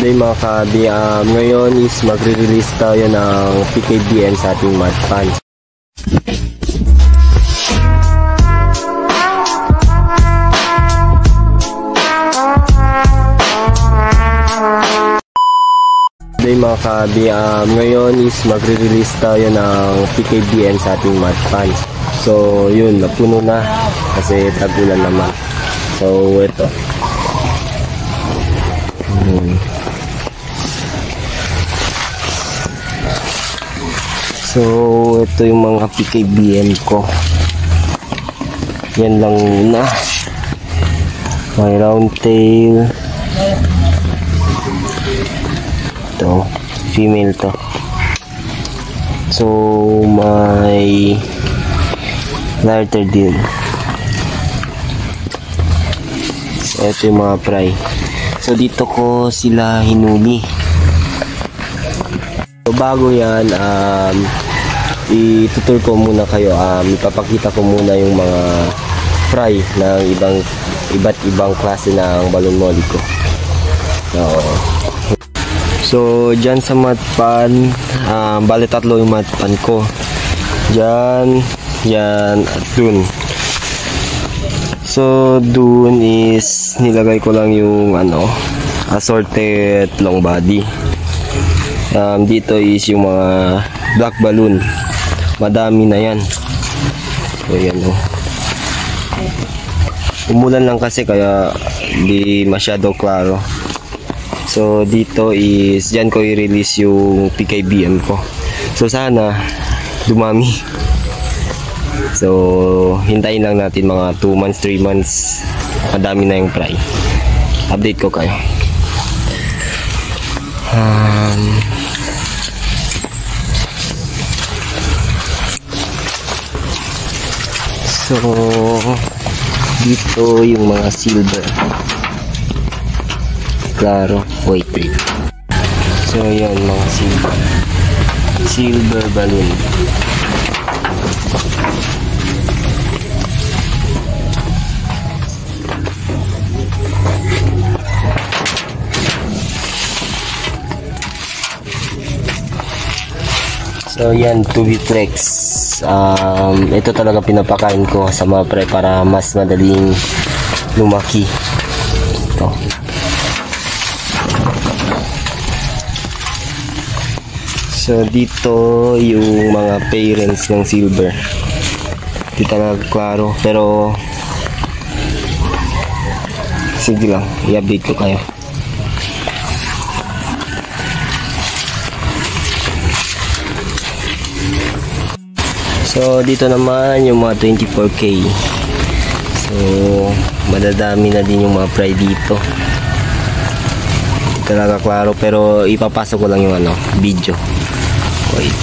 Today mga kabi, ngayon is magre-release tayo ng PKBN sa ating mud pans. Today mga kabi, ngayon is magre-release tayo ng PKBN sa ating mud pans. So yun, napuno na kasi tag-ulan naman. So ito. So ito yung mga PKBN ko. Yan lang muna. May round tail. Ito, female to. So may larter din. So ito yung mga fry. So dito ko sila hinuli. So bago yan, itutur ko muna kayo, ipapakita ko muna yung mga fry ng iba't ibang klase ng balon molly ko. So dyan sa mud pan, bali tatlo yung mud pan ko. Dyan, yan, at dun. So dun is nilagay ko lang yung assorted long body. Dito is yung mga black balloon. Madami na yan. So yan umulan lang kasi kaya di masyado klaro. So dito is dyan ko i-release yung PKBM ko. So sana dumami. So hintayin lang natin mga 2 months, 3 months. Madami na yung fry. Update ko kayo. So dito yung mga silver. Klaro, wait. So yan mga silver balloon. So yan, 2B Flex. Ito talaga pinapakain ko sa mga pre para mas madaling lumaki. Ito. So dito yung mga parents ng silver. Hindi talaga klaro pero sige lang, i-update ko kayo. So dito naman yung mga 24K. So madadami na din yung mga fry dito. Hindi talaga klaro pero ipapasok ko lang yung video. Wait.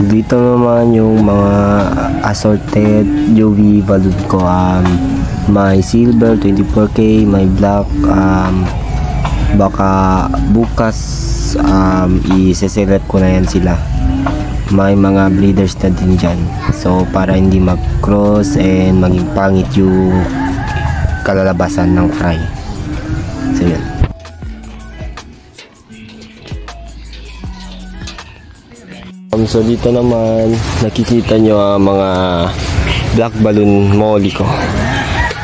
Dito naman yung mga assorted UV balloon ko. May silver 24K, may black. Baka bukas i-select ko na yan sila. May mga bleeders na din dyan. So para hindi mag-cross and maging pangit yung kalalabasan ng fry. So yan. So dito naman nakikita nyo ang mga black balloon molly ko.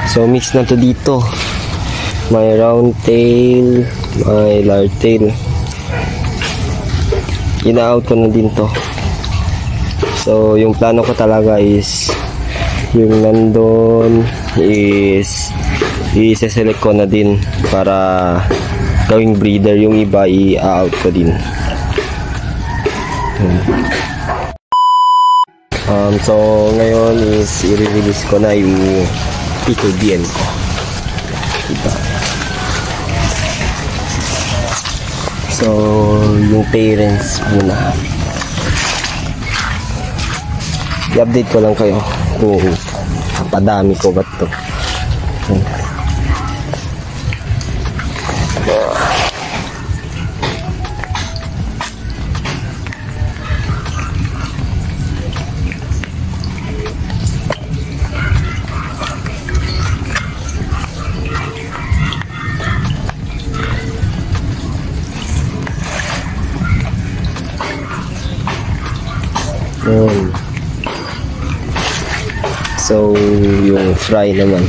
So mix na to dito. May round tail, may large tail. Ina-out ko na din to. So yung plano ko talaga is yung nandun is i-select ko na din para gawing breeder. Yung iba i-out ko din. So ngayon is i-release ko na yung PKBN ko. Diba? So yung parents muna. I-update ko lang kayo kung padami ko ba ito. Yun. So, yung fry naman.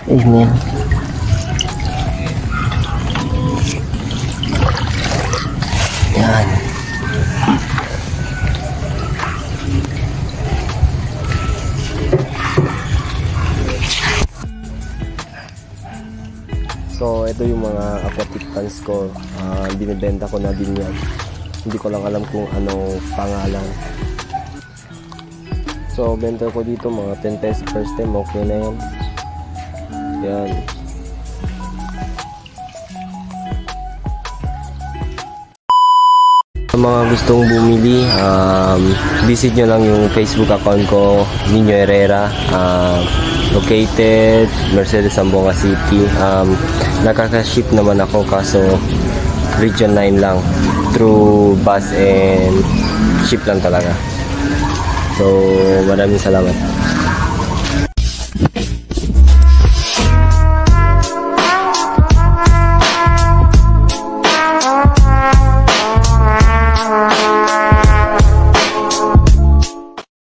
Amen. Yan. So, ito yung mga aquatic plants ko. Binibenta ko na din yan. Hindi ko lang alam kung anong pangalan. So, benta ko dito mga 10 pesos per stem. Okay na yan. Yan. Sa mga gustong bumili, visit nyo lang yung Facebook account ko, Nino Herrera. Located Mercedes, Zamboanga City. Nakaka-ship naman ako kaso Region 9 lang. Through bus and ship lang talaga. So, maraming salamat.